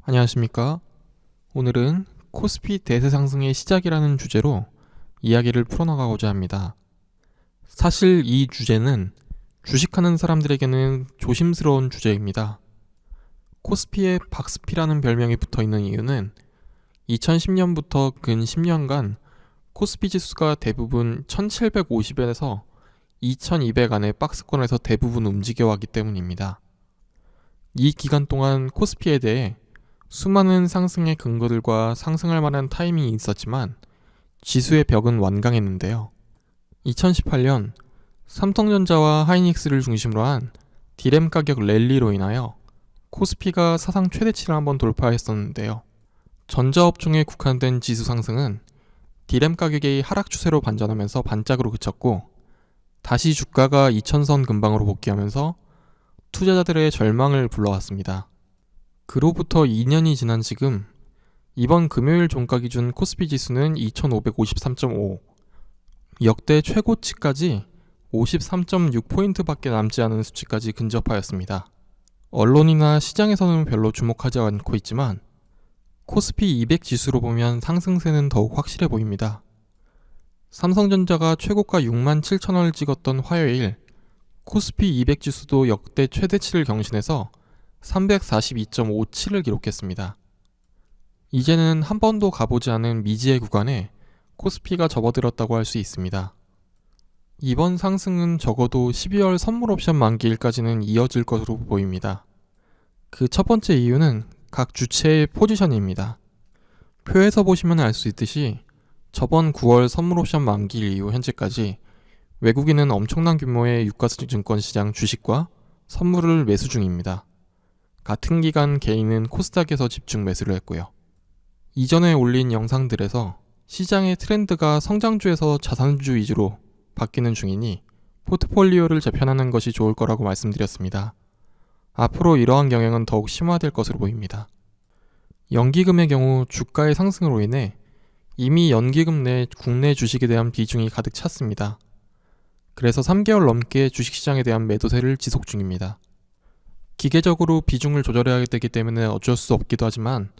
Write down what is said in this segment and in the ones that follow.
안녕하십니까. 오늘은 코스피 대세 상승의 시작이라는 주제로 이야기를 풀어나가고자 합니다. 사실 이 주제는 주식하는 사람들에게는 조심스러운 주제입니다. 코스피에 박스피라는 별명이 붙어있는 이유는 2010년부터 근 10년간 코스피 지수가 대부분 1750엔에서 2200 안의 박스권에서 대부분 움직여왔기 때문입니다. 이 기간 동안 코스피에 대해 수많은 상승의 근거들과 상승할 만한 타이밍이 있었지만 지수의 벽은 완강했는데요. 2018년 삼성전자와 하이닉스를 중심으로 한 디램 가격 랠리로 인하여 코스피가 사상 최대치를 한번 돌파했었는데요. 전자업종에 국한된 지수 상승은 디램 가격의 하락 추세로 반전하면서 반짝으로 그쳤고, 다시 주가가 2000선 근방으로 복귀하면서 투자자들의 절망을 불러왔습니다. 그로부터 2년이 지난 지금 이번 금요일 종가 기준 코스피 지수는 2553.5, 역대 최고치까지 53.6포인트밖에 남지 않은 수치까지 근접하였습니다. 언론이나 시장에서는 별로 주목하지 않고 있지만 코스피 200 지수로 보면 상승세는 더욱 확실해 보입니다. 삼성전자가 최고가 67,000원을 찍었던 화요일, 코스피 200 지수도 역대 최대치를 경신해서 342.57을 기록했습니다. 이제는 한 번도 가보지 않은 미지의 구간에 코스피가 접어들었다고 할 수 있습니다. 이번 상승은 적어도 12월 선물 옵션 만기일까지는 이어질 것으로 보입니다. 그 첫 번째 이유는 각 주체의 포지션입니다. 표에서 보시면 알 수 있듯이 저번 9월 선물 옵션 만기일 이후 현재까지 외국인은 엄청난 규모의 유가증권 시장 주식과 선물을 매수 중입니다. 같은 기간 개인은 코스닥에서 집중 매수를 했고요. 이전에 올린 영상들에서 시장의 트렌드가 성장주에서 자산주 위주로 바뀌는 중이니 포트폴리오를 재편하는 것이 좋을 거라고 말씀드렸습니다. 앞으로 이러한 경향은 더욱 심화될 것으로 보입니다. 연기금의 경우 주가의 상승으로 인해 이미 연기금 내 국내 주식에 대한 비중이 가득 찼습니다. 그래서 3개월 넘게 주식시장에 대한 매도세를 지속 중입니다. 기계적으로 비중을 조절해야 되기 때문에 어쩔 수 없기도 하지만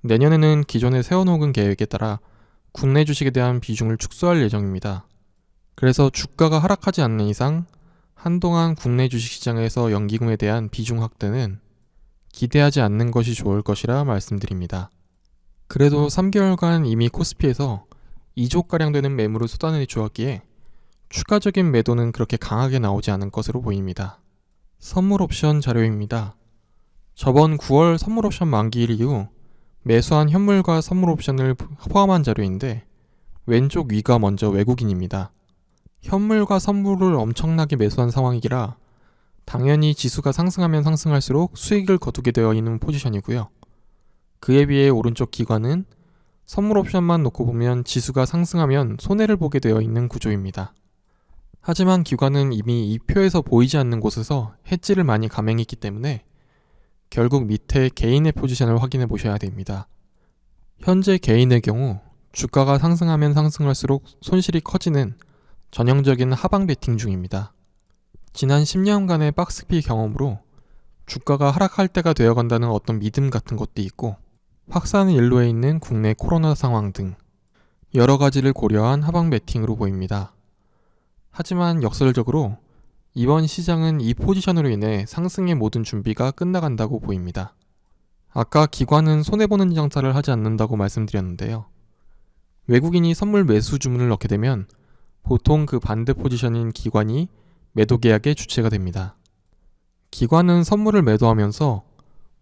내년에는 기존에 세워놓은 계획에 따라 국내 주식에 대한 비중을 축소할 예정입니다. 그래서 주가가 하락하지 않는 이상 한동안 국내 주식시장에서 연기금에 대한 비중 확대는 기대하지 않는 것이 좋을 것이라 말씀드립니다. 그래도 3개월간 이미 코스피에서 2조가량 되는 매물을 쏟아내 주었기에 추가적인 매도는 그렇게 강하게 나오지 않을 것으로 보입니다. 선물 옵션 자료입니다. 저번 9월 선물 옵션 만기일 이후 매수한 현물과 선물 옵션을 포함한 자료인데 왼쪽 위가 먼저 외국인입니다. 현물과 선물을 엄청나게 매수한 상황이라 당연히 지수가 상승하면 상승할수록 수익을 거두게 되어 있는 포지션이고요. 그에 비해 오른쪽 기관은 선물 옵션만 놓고 보면 지수가 상승하면 손해를 보게 되어 있는 구조입니다. 하지만 기관은 이미 이 표에서 보이지 않는 곳에서 해지를 많이 감행했기 때문에 결국 밑에 개인의 포지션을 확인해 보셔야 됩니다. 현재 개인의 경우 주가가 상승하면 상승할수록 손실이 커지는 전형적인 하방 베팅 중입니다. 지난 10년간의 박스피 경험으로 주가가 하락할 때가 되어간다는 어떤 믿음 같은 것도 있고 확산 일로에 있는 국내 코로나 상황 등 여러 가지를 고려한 하방 베팅으로 보입니다. 하지만 역설적으로 이번 시장은 이 포지션으로 인해 상승의 모든 준비가 끝나간다고 보입니다. 아까 기관은 손해보는 장사를 하지 않는다고 말씀드렸는데요. 외국인이 선물 매수 주문을 넣게 되면 보통 그 반대 포지션인 기관이 매도 계약의 주체가 됩니다. 기관은 선물을 매도하면서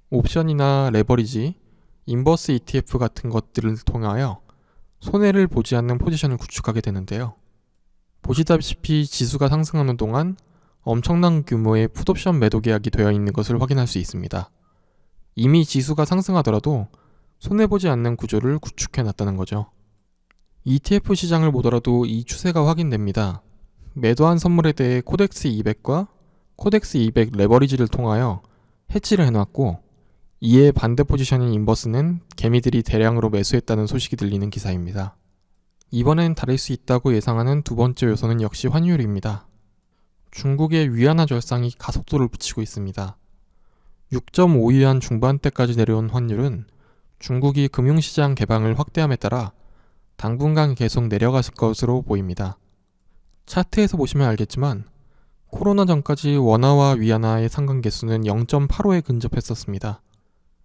옵션이나 레버리지, 인버스 ETF 같은 것들을 통하여 손해를 보지 않는 포지션을 구축하게 되는데요. 보시다시피 지수가 상승하는 동안 엄청난 규모의 풋옵션 매도 계약이 되어 있는 것을 확인할 수 있습니다. 이미 지수가 상승하더라도 손해보지 않는 구조를 구축해 놨다는 거죠. ETF 시장을 보더라도 이 추세가 확인됩니다. 매도한 선물에 대해 코덱스 200과 코덱스 200 레버리지를 통하여 해지를 해놨고, 이에 반대 포지션인 인버스는 개미들이 대량으로 매수했다는 소식이 들리는 기사입니다. 이번엔 다를 수 있다고 예상하는 두 번째 요소는 역시 환율입니다. 중국의 위안화 절상이 가속도를 붙이고 있습니다. 6.5위안 중반대까지 내려온 환율은 중국이 금융시장 개방을 확대함에 따라 당분간 계속 내려갔을 것으로 보입니다. 차트에서 보시면 알겠지만 코로나 전까지 원화와 위안화의 상관계수는 0.85에 근접했었습니다.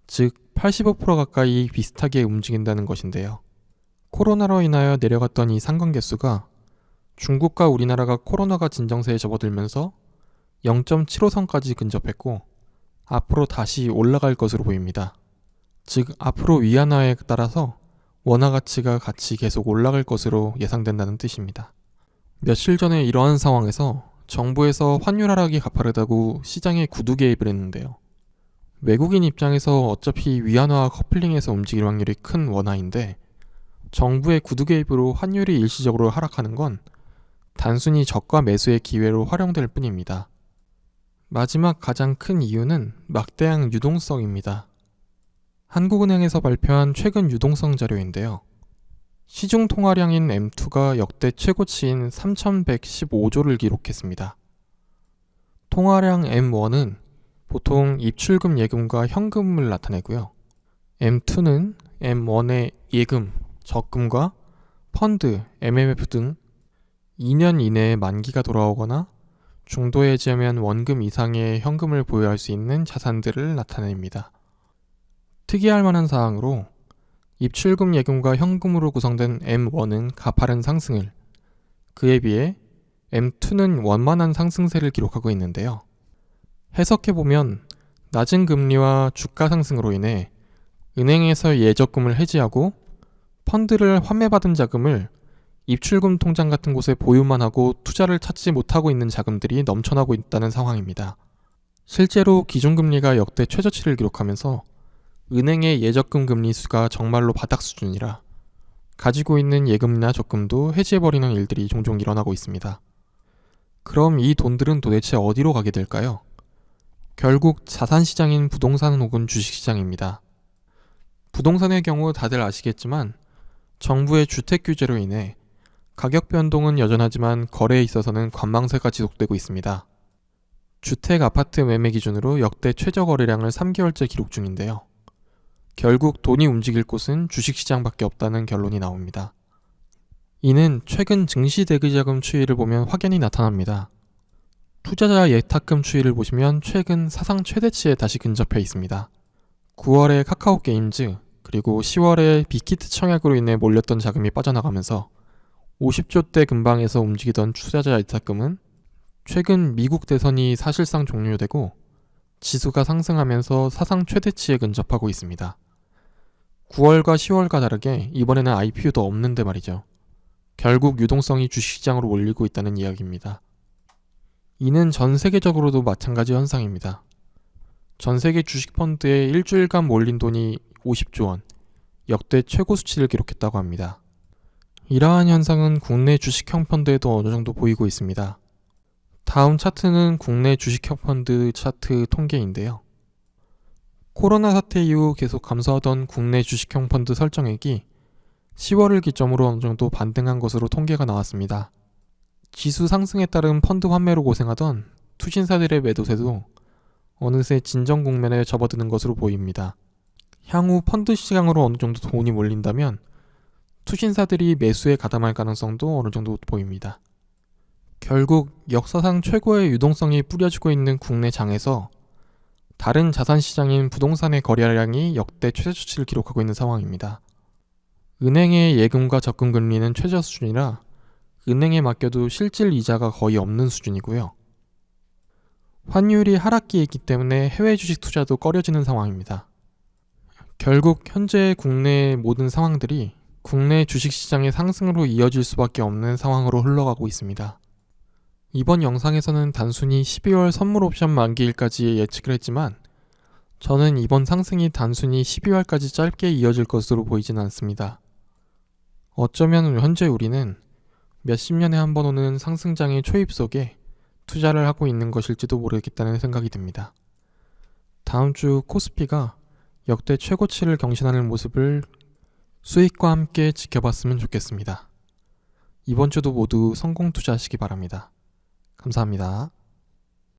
즉 85% 가까이 비슷하게 움직인다는 것인데요. 코로나로 인하여 내려갔던 이 상관계수가 중국과 우리나라가 코로나가 진정세에 접어들면서 0.75선까지 근접했고 앞으로 다시 올라갈 것으로 보입니다. 즉 앞으로 위안화에 따라서 원화 가치가 같이 계속 올라갈 것으로 예상된다는 뜻입니다. 며칠 전에 이러한 상황에서 정부에서 환율 하락이 가파르다고 시장에 구두 개입을 했는데요. 외국인 입장에서 어차피 위안화와 커플링해서 움직일 확률이 큰 원화인데 정부의 구두 개입으로 환율이 일시적으로 하락하는 건 단순히 저가 매수의 기회로 활용될 뿐입니다. 마지막 가장 큰 이유는 막대한 유동성입니다. 한국은행에서 발표한 최근 유동성 자료인데요. 시중 통화량인 M2가 역대 최고치인 3,115조를 기록했습니다. 통화량 M1은 보통 입출금 예금과 현금을 나타내고요. M2는 M1의 예금, 적금과 펀드, MMF 등 2년 이내에 만기가 돌아오거나 중도 해지하면 원금 이상의 현금을 보유할 수 있는 자산들을 나타냅니다. 특이할 만한 사항으로 입출금 예금과 현금으로 구성된 M1은 가파른 상승을, 그에 비해 M2는 원만한 상승세를 기록하고 있는데요. 해석해보면 낮은 금리와 주가 상승으로 인해 은행에서 예적금을 해지하고 펀드를 환매받은 자금을 입출금 통장 같은 곳에 보유만 하고 투자를 찾지 못하고 있는 자금들이 넘쳐나고 있다는 상황입니다. 실제로 기준금리가 역대 최저치를 기록하면서 은행의 예적금 금리 수가 정말로 바닥 수준이라 가지고 있는 예금이나 적금도 해지해버리는 일들이 종종 일어나고 있습니다. 그럼 이 돈들은 도대체 어디로 가게 될까요? 결국 자산시장인 부동산 혹은 주식시장입니다. 부동산의 경우 다들 아시겠지만 정부의 주택규제로 인해 가격 변동은 여전하지만 거래에 있어서는 관망세가 지속되고 있습니다. 주택 아파트 매매 기준으로 역대 최저 거래량을 3개월째 기록 중인데요. 결국 돈이 움직일 곳은 주식시장밖에 없다는 결론이 나옵니다. 이는 최근 증시 대기자금 추이를 보면 확연히 나타납니다. 투자자 예탁금 추이를 보시면 최근 사상 최대치에 다시 근접해 있습니다. 9월에 카카오게임즈 그리고 10월에 빅히트 청약으로 인해 몰렸던 자금이 빠져나가면서 50조대 근방에서 움직이던 투자자 예탁금은 최근 미국 대선이 사실상 종료되고 지수가 상승하면서 사상 최대치에 근접하고 있습니다. 9월과 10월과 다르게 이번에는 IPO도 없는데 말이죠. 결국 유동성이 주식시장으로 몰리고 있다는 이야기입니다. 이는 전 세계적으로도 마찬가지 현상입니다. 전 세계 주식펀드에 일주일간 몰린 돈이 50조 원, 역대 최고 수치를 기록했다고 합니다. 이러한 현상은 국내 주식형 펀드에도 어느 정도 보이고 있습니다. 다음 차트는 국내 주식형 펀드 차트 통계인데요. 코로나 사태 이후 계속 감소하던 국내 주식형 펀드 설정액이 10월을 기점으로 어느 정도 반등한 것으로 통계가 나왔습니다. 지수 상승에 따른 펀드 환매로 고생하던 투신사들의 매도세도 어느새 진정 국면에 접어드는 것으로 보입니다. 향후 펀드 시장으로 어느 정도 돈이 몰린다면 투신사들이 매수에 가담할 가능성도 어느 정도 보입니다. 결국 역사상 최고의 유동성이 뿌려지고 있는 국내 장에서 다른 자산시장인 부동산의 거래량이 역대 최저치를 기록하고 있는 상황입니다. 은행의 예금과 적금 금리는 최저 수준이라 은행에 맡겨도 실질 이자가 거의 없는 수준이고요. 환율이 하락기에 있기 때문에 해외 주식 투자도 꺼려지는 상황입니다. 결국 현재 국내의 모든 상황들이 국내 주식시장의 상승으로 이어질 수밖에 없는 상황으로 흘러가고 있습니다. 이번 영상에서는 단순히 12월 선물 옵션 만기일까지 예측을 했지만 저는 이번 상승이 단순히 12월까지 짧게 이어질 것으로 보이진 않습니다. 어쩌면 현재 우리는 몇십 년에 한 번 오는 상승장의 초입 속에 투자를 하고 있는 것일지도 모르겠다는 생각이 듭니다. 다음 주 코스피가 역대 최고치를 경신하는 모습을 수익과 함께 지켜봤으면 좋겠습니다. 이번 주도 모두 성공 투자하시기 바랍니다. 감사합니다.